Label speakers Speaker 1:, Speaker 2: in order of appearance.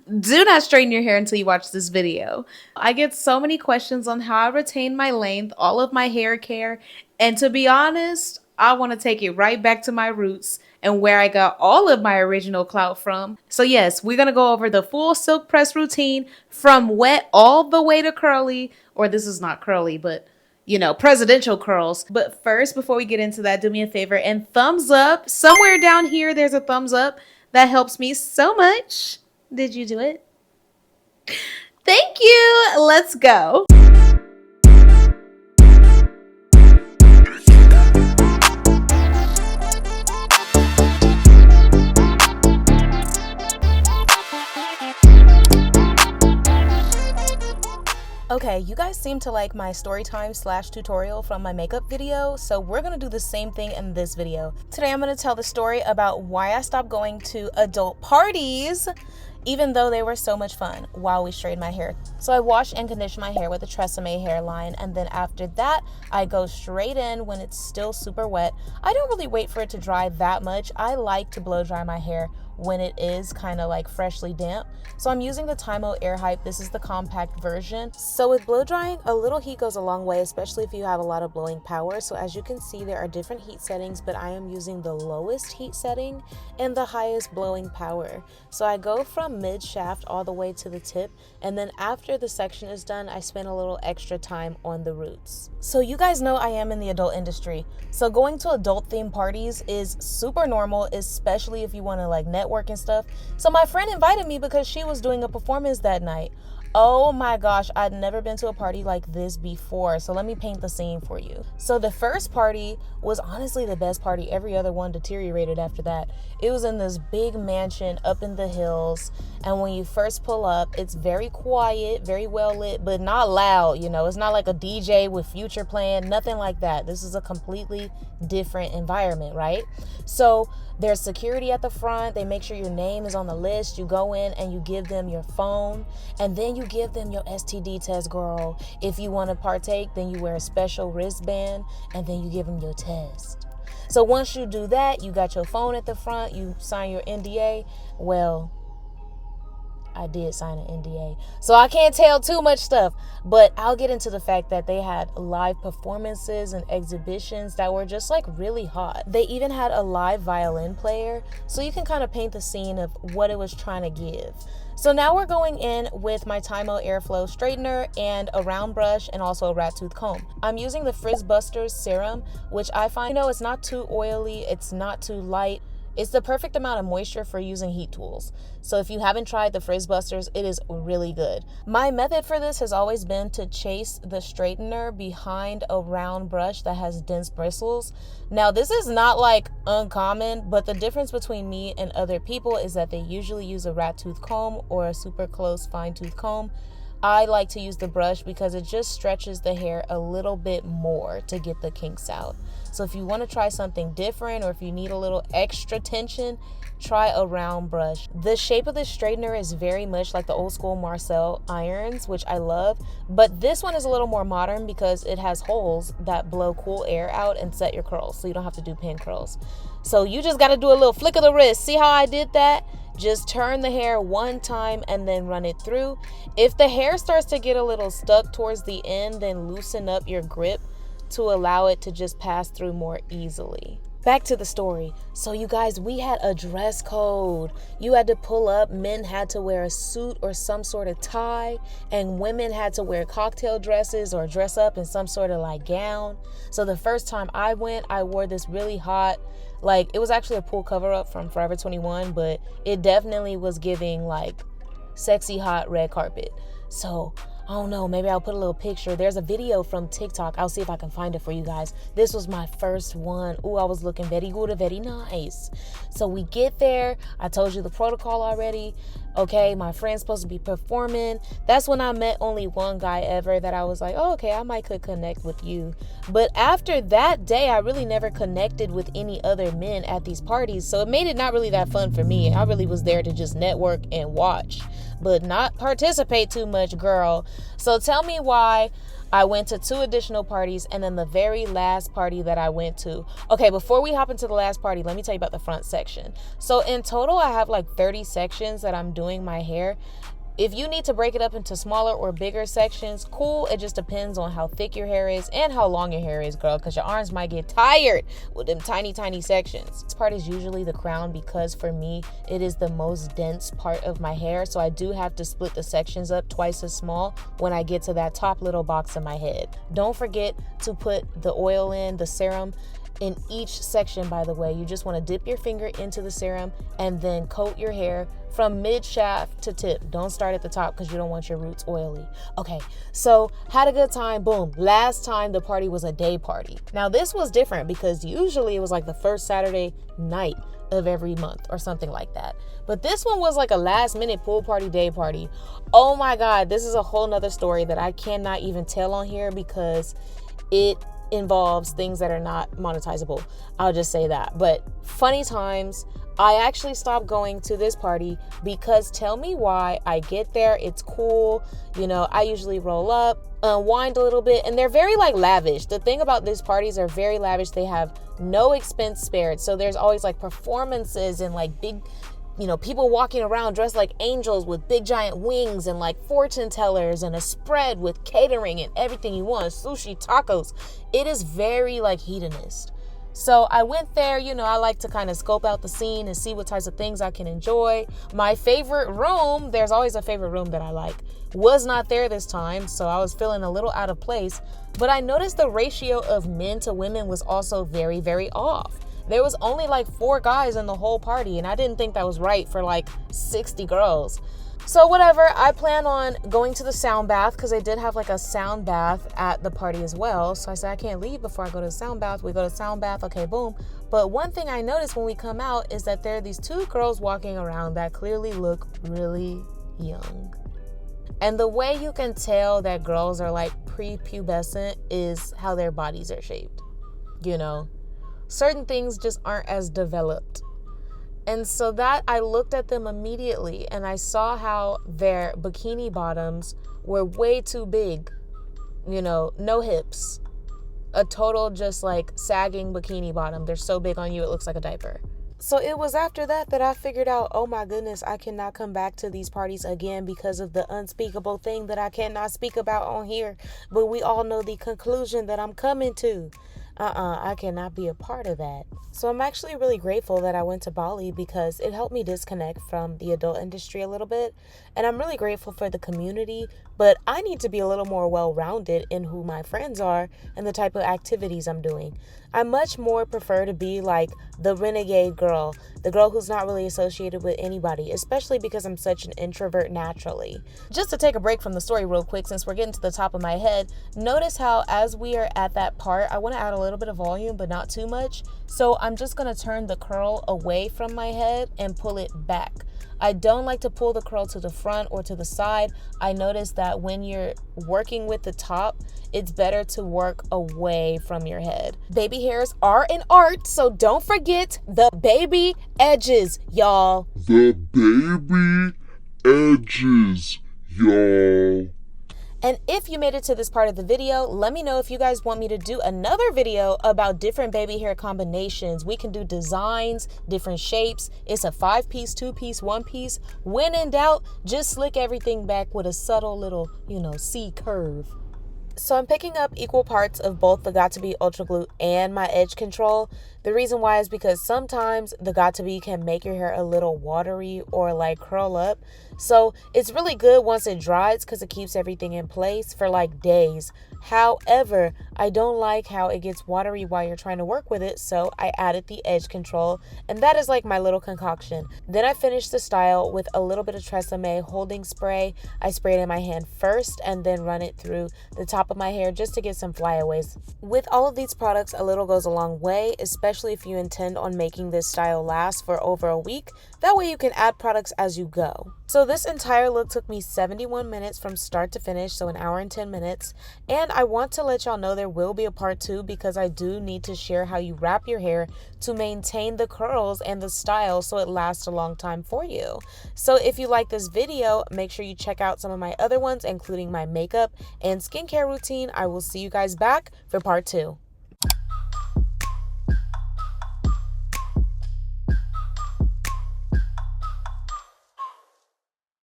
Speaker 1: do not straighten your hair until you watch this video. I get so many questions on how I retain my length, all of my hair care, and to be honest, I want to take it right back to my roots and where I got all of my original clout from. So yes, we're going to go over the full silk press routine from wet all the way to curly, or this is not curly, but presidential curls. But first, before we get into that, do me a favor and thumbs up. Somewhere down here, there's a thumbs up. That helps me so much. Did you do it? Thank you. Let's go.
Speaker 2: Okay, you guys seem to like my story time / tutorial from my makeup video, so we're gonna do the same thing in this video. Today I'm gonna tell the story about why I stopped going to adult parties, even though they were so much fun, while we straightened my hair. So I wash and condition my hair with a Tresemme hairline, and then after that, I go straight in when it's still super wet. I don't really wait for it to dry that much. I like to blow dry my hair when it is kind of like freshly damp. So I'm using the Tymo Air Hype. This is the compact version. So with blow drying, a little heat goes a long way, especially if you have a lot of blowing power. So as you can see, there are different heat settings, but I am using the lowest heat setting and the highest blowing power. So I go from mid shaft all the way to the tip, and then after the section is done, I spend a little extra time on the roots. So you guys know I am in the adult industry. So going to adult themed parties is super normal, especially if you want to like network and stuff. So my friend invited me because she was doing a performance that night. Oh my gosh, I'd never been to a party like this before. So let me paint the scene for you. So the first party was honestly the best party. Every other one deteriorated after that. It was in this big mansion up in the hills. And when you first pull up, it's very quiet, very well lit, but not loud. It's not like a DJ with Future playing, nothing like that. This is a completely different environment, right? So there's security at the front. They make sure your name is on the list. You go in and you give them your phone, and then you give them your STD test, girl. If you want to partake, then you wear a special wristband, and then you give them your test. So once you do that, you got your phone at the front, you sign your NDA. Well, I did sign an NDA, so I can't tell too much stuff, but I'll get into the fact that they had live performances and exhibitions that were just like really hot. They even had a live violin player, so you can kind of paint the scene of what it was trying to give. So now we're going in with my Tymo Airflow straightener and a round brush and also a rat tooth comb. I'm using the Frizz Busters serum, which I find, it's not too oily, it's not too light. It's the perfect amount of moisture for using heat tools. So if you haven't tried the Frizz Busters, it is really good. My method for this has always been to chase the straightener behind a round brush that has dense bristles. Now this is not like uncommon, but the difference between me and other people is that they usually use a rat tooth comb or a super close fine tooth comb. I like to use the brush because it just stretches the hair a little bit more to get the kinks out. So if you want to try something different, or if you need a little extra tension, try a round brush. The shape of this straightener is very much like the old school Marcel irons, which I love, but this one is a little more modern because it has holes that blow cool air out and set your curls, so you don't have to do pin curls. So you just got to do a little flick of the wrist. See how I did that? Just turn the hair one time and then run it through. If the hair starts to get a little stuck towards the end, then loosen up your grip to allow it to just pass through more easily. Back to the story. So you guys, we had a dress code. You had to pull up. Men had to wear a suit or some sort of tie, and women had to wear cocktail dresses or dress up in some sort of like gown. So the first time I went, I wore this really hot, like it was actually a pool cover up from Forever 21, but it definitely was giving like sexy hot red carpet. So I don't know, maybe I'll put a little picture. There's a video from TikTok. I'll see if I can find it for you guys. This was my first one. Ooh, I was looking very good, very nice. So we get there. I told you the protocol already. Okay, my friend's supposed to be performing. That's when I met only one guy ever that I was like, oh, okay, I might could connect with you. But after that day, I really never connected with any other men at these parties. So it made it not really that fun for me. I really was there to just network and watch. but not participate too much, girl. So tell me why I went to 2 additional parties, and then the very last party that I went to. Okay, before we hop into the last party, let me tell you about the front section. So in total, I have like 30 sections that I'm doing my hair. If you need to break it up into smaller or bigger sections, cool. It just depends on how thick your hair is and how long your hair is, girl, because your arms might get tired with them tiny, tiny sections. This part is usually the crown because for me, it is the most dense part of my hair. So I do have to split the sections up twice as small when I get to that top little box in my head. Don't forget to put the oil in, the serum, in each section. By the way, you just want to dip your finger into the serum and then coat your hair from mid shaft to tip. Don't start at the top because you don't want your roots oily. Okay, so had a good time. Boom. Last time the party was a day party. Now this was different because usually it was like the first Saturday night of every month or something like that. But this one was like a last minute pool party, day party. Oh my God, this is a whole nother story that I cannot even tell on here because it involves things that are not monetizable. I'll just say that. But funny times. I actually stopped going to this party because tell me why. I get there, it's cool. You know, I usually roll up, unwind a little bit, and they're very like lavish. The thing about these parties are very lavish. They have no expense spared. So there's always like performances and like big, you know, people walking around dressed like angels with big giant wings and like fortune tellers and a spread with catering and everything you want, sushi, tacos. It is very like hedonist. So I went there, you know, I like to kind of scope out the scene and see what types of things I can enjoy. My favorite room, there's always a favorite room that I like, was not there this time. So I was feeling a little out of place. But I noticed the ratio of men to women was also very, very off. There was only like 4 guys in the whole party. And I didn't think that was right for like 60 girls. So whatever, I plan on going to the sound bath because they did have like a sound bath at the party as well. So I said, I can't leave before I go to the sound bath. We go to the sound bath. Okay, boom. But one thing I noticed when we come out is that there are these 2 girls walking around that clearly look really young. And the way you can tell that girls are like prepubescent is how their bodies are shaped. You know, certain things just aren't as developed. And so that I looked at them immediately and I saw how their bikini bottoms were way too big. You know, no hips. A total just like sagging bikini bottom. They're so big on you, it looks like a diaper. So it was after that I figured out, oh my goodness, I cannot come back to these parties again because of the unspeakable thing that I cannot speak about on here. But we all know the conclusion that I'm coming to. I cannot be a part of that. So I'm actually really grateful that I went to Bali because it helped me disconnect from the adult industry a little bit. And I'm really grateful for the community, but I need to be a little more well-rounded in who my friends are and the type of activities I'm doing. I much more prefer to be like the renegade girl, the girl who's not really associated with anybody, especially because I'm such an introvert naturally. Just to take a break from the story real quick, since we're getting to the top of my head, notice how as we are at that part, I want to add a little bit of volume, but not too much. So I'm just going to turn the curl away from my head and pull it back. I don't like to pull the curl to the front or to the side. I notice that when you're working with the top, it's better to work away from your head. Baby hairs are an art, so don't forget the baby edges, y'all.
Speaker 3: The baby edges, y'all.
Speaker 2: And if you made it to this part of the video, let me know if you guys want me to do another video about different baby hair combinations. We can do designs, different shapes. It's a 5-piece, 2-piece, 1-piece. When in doubt, just slick everything back with a subtle little, C curve. So I'm picking up equal parts of both the Got2b Ultra Glue and my edge control. The reason why is because sometimes the Got2b can make your hair a little watery or like curl up. So it's really good once it dries because it keeps everything in place for like days. However, I don't like how it gets watery while you're trying to work with it, so I added the edge control, and that is like my little concoction. Then I finished the style with a little bit of Tresemme holding spray. I spray it in my hand first and then run it through the top of my hair just to get some flyaways. With all of these products, a little goes a long way, especially especially if you intend on making this style last for over a week. That way you can add products as you go. So this entire look took me 71 minutes from start to finish, so an hour and 10 minutes. And I want to let y'all know there will be a part 2 because I do need to share how you wrap your hair to maintain the curls and the style so it lasts a long time for you. So if you like this video, make sure you check out some of my other ones, including my makeup and skincare routine. I will see you guys back for part 2.